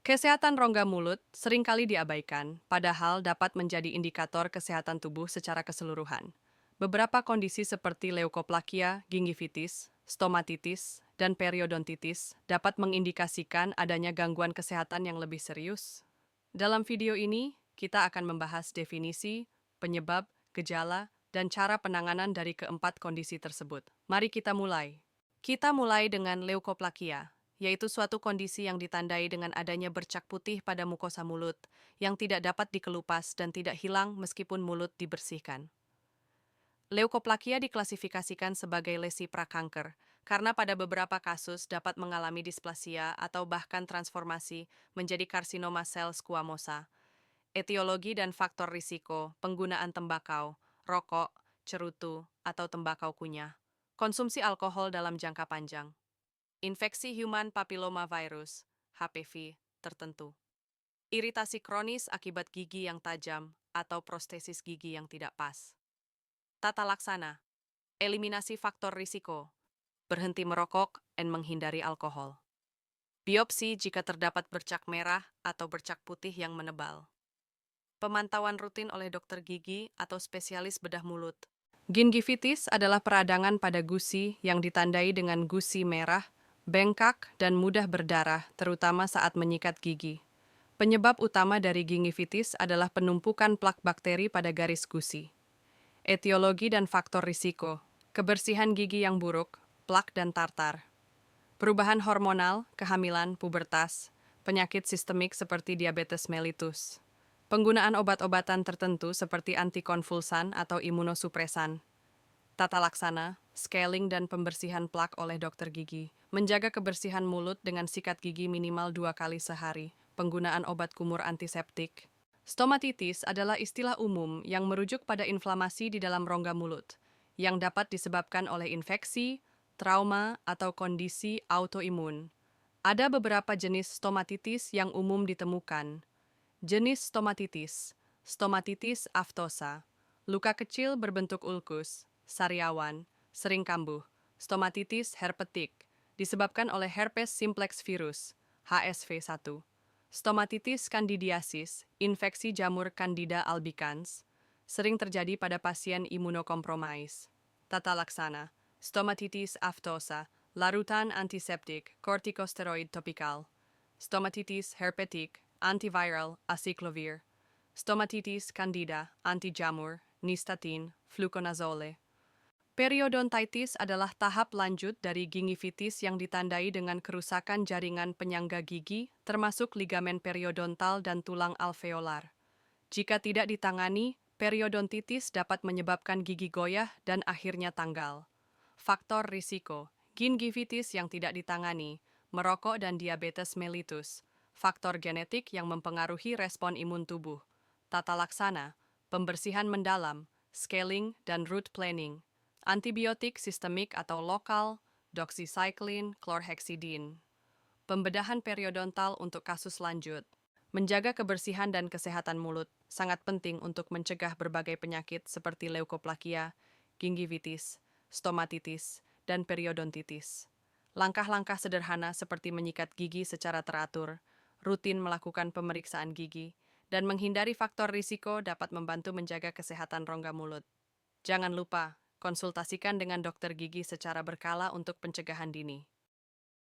Kesehatan rongga mulut seringkali diabaikan, padahal dapat menjadi indikator kesehatan tubuh secara keseluruhan. Beberapa kondisi seperti leukoplakia, gingivitis, stomatitis, dan periodontitis dapat mengindikasikan adanya gangguan kesehatan yang lebih serius. Dalam video ini, kita akan membahas definisi, penyebab, gejala, dan cara penanganan dari keempat kondisi tersebut. Mari kita mulai. Kita mulai dengan leukoplakia, yaitu suatu kondisi yang ditandai dengan adanya bercak putih pada mukosa mulut yang tidak dapat dikelupas dan tidak hilang meskipun mulut dibersihkan. Leukoplakia diklasifikasikan sebagai lesi prakanker karena pada beberapa kasus dapat mengalami displasia atau bahkan transformasi menjadi karsinoma sel squamosa. Etiologi dan faktor risiko, penggunaan tembakau, rokok, cerutu, atau tembakau kunyah. Konsumsi alkohol dalam jangka panjang. Infeksi human papillomavirus, HPV, tertentu. Iritasi kronis akibat gigi yang tajam atau prostesis gigi yang tidak pas. Tata laksana. Eliminasi faktor risiko. Berhenti merokok dan menghindari alkohol. Biopsi jika terdapat bercak merah atau bercak putih yang menebal. Pemantauan rutin oleh dokter gigi atau spesialis bedah mulut. Gingivitis adalah peradangan pada gusi yang ditandai dengan gusi merah, bengkak, dan mudah berdarah, terutama saat menyikat gigi. Penyebab utama dari gingivitis adalah penumpukan plak bakteri pada garis gusi. Etiologi dan faktor risiko, kebersihan gigi yang buruk, plak dan tartar. Perubahan hormonal, kehamilan, pubertas, penyakit sistemik seperti diabetes mellitus. Penggunaan obat-obatan tertentu seperti antikonvulsan atau imunosupresan. Tata laksana, scaling dan pembersihan plak oleh dokter gigi. Menjaga kebersihan mulut dengan sikat gigi minimal 2 kali sehari. Penggunaan obat kumur antiseptik. Stomatitis adalah istilah umum yang merujuk pada inflamasi di dalam rongga mulut, yang dapat disebabkan oleh infeksi, trauma, atau kondisi autoimun. Ada beberapa jenis stomatitis yang umum ditemukan. Jenis stomatitis aftosa, luka kecil berbentuk ulkus, sariawan, sering kambuh, stomatitis herpetik, disebabkan oleh herpes simplex virus, HSV1, stomatitis candidiasis, infeksi jamur Candida albicans, sering terjadi pada pasien imunokompromis. Tata laksana, stomatitis aftosa, larutan antiseptik, kortikosteroid topikal, stomatitis herpetik, antiviral, aciclovir, stomatitis candida, antijamur, nystatin, fluconazole. Periodontitis adalah tahap lanjut dari gingivitis yang ditandai dengan kerusakan jaringan penyangga gigi, termasuk ligamen periodontal dan tulang alveolar. Jika tidak ditangani, periodontitis dapat menyebabkan gigi goyah dan akhirnya tanggal. Faktor risiko, gingivitis yang tidak ditangani, merokok dan diabetes mellitus. Faktor genetik yang mempengaruhi respon imun tubuh. Tata laksana, pembersihan mendalam, scaling, dan root planning. Antibiotik sistemik atau lokal, doxycycline, chlorhexidine. Pembedahan periodontal untuk kasus lanjut. Menjaga kebersihan dan kesehatan mulut sangat penting untuk mencegah berbagai penyakit seperti leukoplakia, gingivitis, stomatitis, dan periodontitis. Langkah-langkah sederhana seperti menyikat gigi secara teratur, rutin melakukan pemeriksaan gigi, dan menghindari faktor risiko dapat membantu menjaga kesehatan rongga mulut. Jangan lupa, konsultasikan dengan dokter gigi secara berkala untuk pencegahan dini.